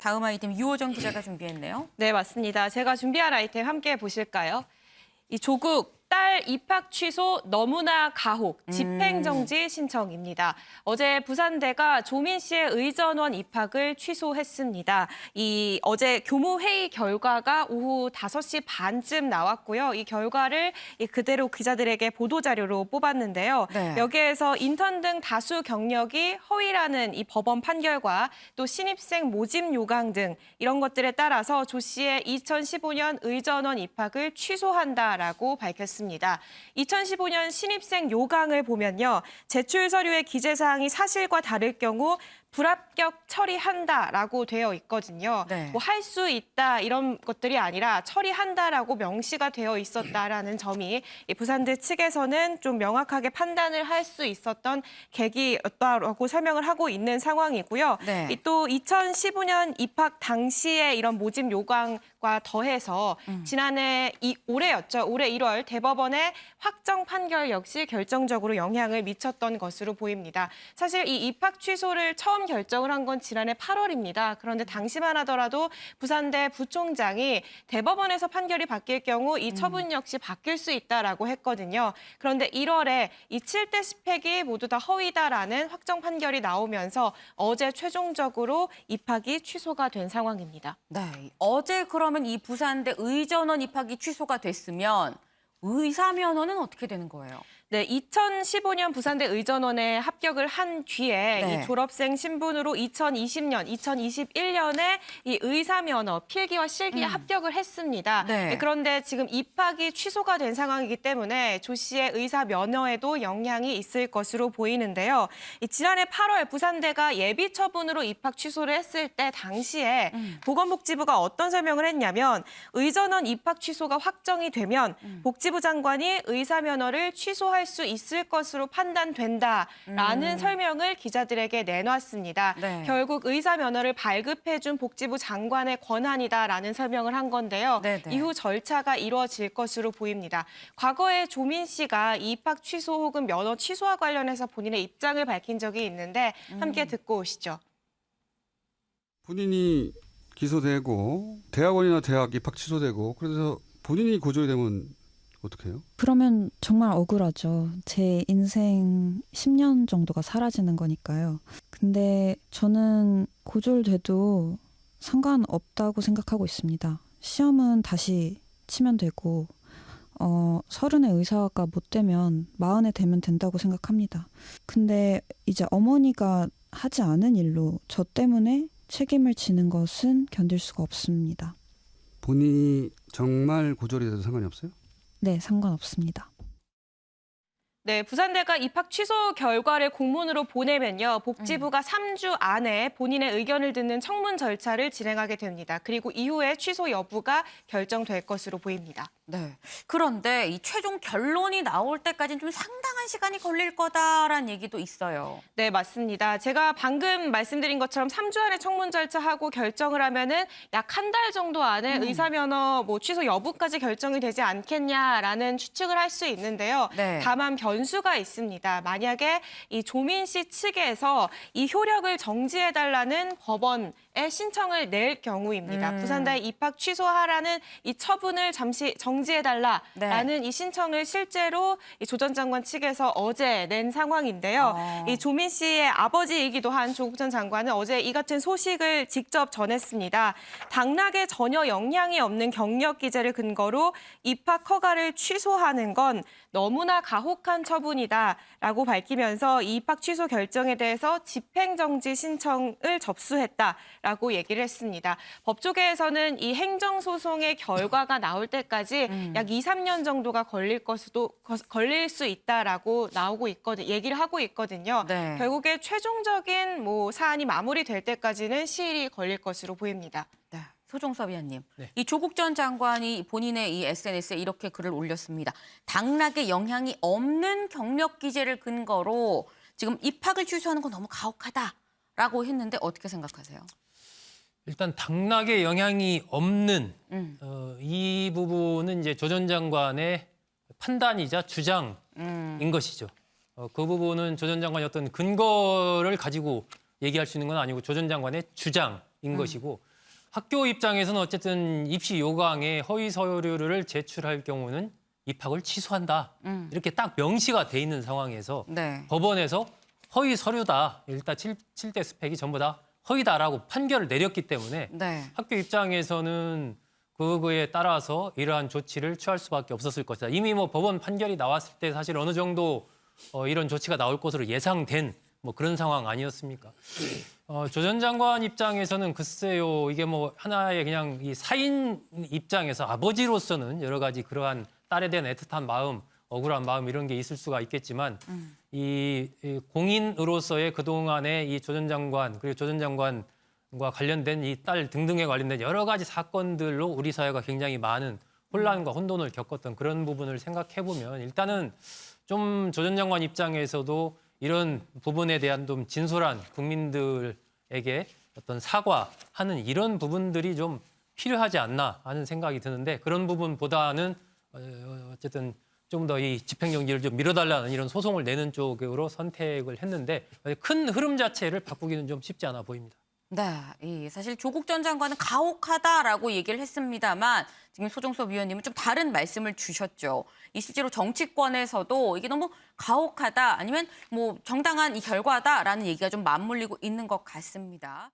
다음 아이템 유호정 기자가 준비했네요. 네, 맞습니다. 제가 준비한 아이템 함께 보실까요? 이 조국 딸 입학 취소 너무나 가혹 집행정지 신청입니다. 어제 부산대가 조민 씨의 의전원 입학을 취소했습니다. 어제 교무회의 결과가 오후 5시 반쯤 나왔고요. 이 결과를 그대로 기자들에게 보도자료로 뽑았는데요. 네. 여기에서 인턴 등 다수 경력이 허위라는 이 법원 판결과 또 신입생 모집 요강 등 이런 것들에 따라서 조 씨의 2015년 의전원 입학을 취소한다라고 밝혔습니다. 2015년 신입생 요강을 보면요. 제출 서류의 기재사항이 사실과 다를 경우 불합격 처리한다라고 되어 있거든요. 네. 뭐 할 수 있다 이런 것들이 아니라 처리한다라고 명시가 되어 있었다라는 점이 이 부산대 측에서는 좀 명확하게 판단을 할 수 있었던 계기였다라고 설명을 하고 있는 상황이고요. 네. 또 2015년 입학 당시에 이런 모집 요강과 더해서 지난해 올해였죠. 올해 1월 대법원의 확정 판결 역시 결정적으로 영향을 미쳤던 것으로 보입니다. 사실 이 입학 취소를 처음 결정을 한 건 지난해 8월입니다. 그런데 당시만 하더라도 부산대 부총장이 대법원에서 판결이 바뀔 경우 이 처분 역시 바뀔 수 있다라고 했거든요. 그런데 1월에 이 7대 스펙이 모두 다 허위다라는 확정 판결이 나오면서 어제 최종적으로 입학이 취소가 된 상황입니다. 네. 어제 그러면 이 부산대 의전원 입학이 취소가 됐으면 의사 면허는 어떻게 되는 거예요? 네, 2015년 부산대 의전원에 합격을 한 뒤에 네. 이 졸업생 신분으로 2020년, 2021년에 이 의사 면허 필기와 실기에 합격을 했습니다. 네. 그런데 지금 입학이 취소가 된 상황이기 때문에 조 씨의 의사 면허에도 영향이 있을 것으로 보이는데요. 지난해 8월 부산대가 예비 처분으로 입학 취소를 했을 때 당시에 보건복지부가 어떤 설명을 했냐면 의전원 입학 취소가 확정이 되면 복지부 장관이 의사 면허를 취소할 수 있을 것으로 판단된다라는 설명을 기자들에게 내놨습니다. 네. 결국 의사 면허를 발급해준 복지부 장관의 권한이다라는 설명을 한 건데요. 네네. 이후 절차가 이루어질 것으로 보입니다. 과거에 조민 씨가 입학 취소 혹은 면허 취소와 관련해서 본인의 입장을 밝힌 적이 있는데 함께 듣고 오시죠. 본인이 기소되고 대학원이나 대학 입학 취소되고 그래서 본인이 고졸이 되면 어떻게 해요? 그러면 정말 억울하죠. 제 인생 10년 정도가 사라지는 거니까요. 근데 저는 고졸돼도 상관없다고 생각하고 있습니다. 시험은 다시 치면 되고 30에 의사가 못 되면 40에 되면 된다고 생각합니다. 근데 이제 어머니가 하지 않은 일로 저 때문에 책임을 지는 것은 견딜 수가 없습니다. 본인이 정말 고졸이 돼도 상관이 없어요? 네, 상관없습니다. 네, 부산대가 입학 취소 결과를 공문으로 보내면요. 복지부가 3주 안에 본인의 의견을 듣는 청문 절차를 진행하게 됩니다. 그리고 이후에 취소 여부가 결정될 것으로 보입니다. 네. 그런데 이 최종 결론이 나올 때까지는 좀 상당한 시간이 걸릴 거다라는 얘기도 있어요. 네, 맞습니다. 제가 방금 말씀드린 것처럼 3주 안에 청문 절차하고 결정을 하면은 약 한 달 정도 안에 의사면허 취소 여부까지 결정이 되지 않겠냐라는 추측을 할 수 있는데요. 네. 다만 변수가 있습니다. 만약에 이 조민 씨 측에서 이 효력을 정지해달라는 법원에 신청을 낼 경우입니다. 부산대 입학 취소하라는 이 처분을 잠시 정지해달라라는 이 신청을 실제로 이 조 전 장관 측에서 어제 낸 상황인데요. 이 조민 씨의 아버지이기도 한 조국 전 장관은 어제 이 같은 소식을 직접 전했습니다. 당락에 전혀 영향이 없는 경력 기재를 근거로 입학 허가를 취소하는 건 너무나 가혹한 처분이다라고 밝히면서 이 입학 취소 결정에 대해서 집행정지 신청을 접수했다라고 얘기를 했습니다. 법조계에서는 이 행정소송의 결과가 나올 때까지 약 2, 3년 정도가 걸릴 수 있다라고 얘기를 하고 있거든요. 네. 결국에 최종적인 사안이 마무리될 때까지는 시일이 걸릴 것으로 보입니다. 네. 소종섭 위원님, 네. 이 조국 전 장관이 본인의 이 SNS에 이렇게 글을 올렸습니다. 당락에 영향이 없는 경력 기재를 근거로 지금 입학을 취소하는 건 너무 가혹하다라고 했는데 어떻게 생각하세요? 일단 당락에 영향이 없는 이 부분은 이제 조 전 장관의 판단이자 주장인 것이죠. 그 부분은 조 전 장관이 어떤 근거를 가지고 얘기할 수 있는 건 아니고 조 전 장관의 주장인 것이고 학교 입장에서는 어쨌든 입시 요강에 허위 서류를 제출할 경우는 입학을 취소한다. 이렇게 딱 명시가 돼 있는 상황에서 네. 법원에서 허위 서류다. 일단 7대 스펙이 전부 다 허위다라고 판결을 내렸기 때문에 네. 학교 입장에서는 그거에 따라서 이러한 조치를 취할 수밖에 없었을 것이다. 이미 뭐 법원 판결이 나왔을 때 사실 어느 정도 이런 조치가 나올 것으로 예상된 뭐 그런 상황 아니었습니까? 조 전 장관 입장에서는 글쎄요, 이게 뭐 하나의 그냥 이 사인 입장에서 아버지로서는 여러 가지 그러한 딸에 대한 애틋한 마음, 억울한 마음 이런 게 있을 수가 있겠지만 이 공인으로서의 그동안의 이 조 전 장관 그리고 조 전 장관과 관련된 이 딸 등등에 관련된 여러 가지 사건들로 우리 사회가 굉장히 많은 혼란과 혼돈을 겪었던 그런 부분을 생각해 보면 일단은 좀 조 전 장관 입장에서도 이런 부분에 대한 좀 진솔한 국민들에게 어떤 사과하는 이런 부분들이 좀 필요하지 않나 하는 생각이 드는데 그런 부분보다는 어쨌든 좀 더 이 집행정지를 좀 밀어달라는 이런 소송을 내는 쪽으로 선택을 했는데 큰 흐름 자체를 바꾸기는 좀 쉽지 않아 보입니다. 네, 사실 조국 전 장관은 가혹하다라고 얘기를 했습니다만 지금 소정섭 위원님은 좀 다른 말씀을 주셨죠. 이 실제로 정치권에서도 이게 너무 가혹하다 아니면 뭐 정당한 이 결과다라는 얘기가 좀 맞물리고 있는 것 같습니다.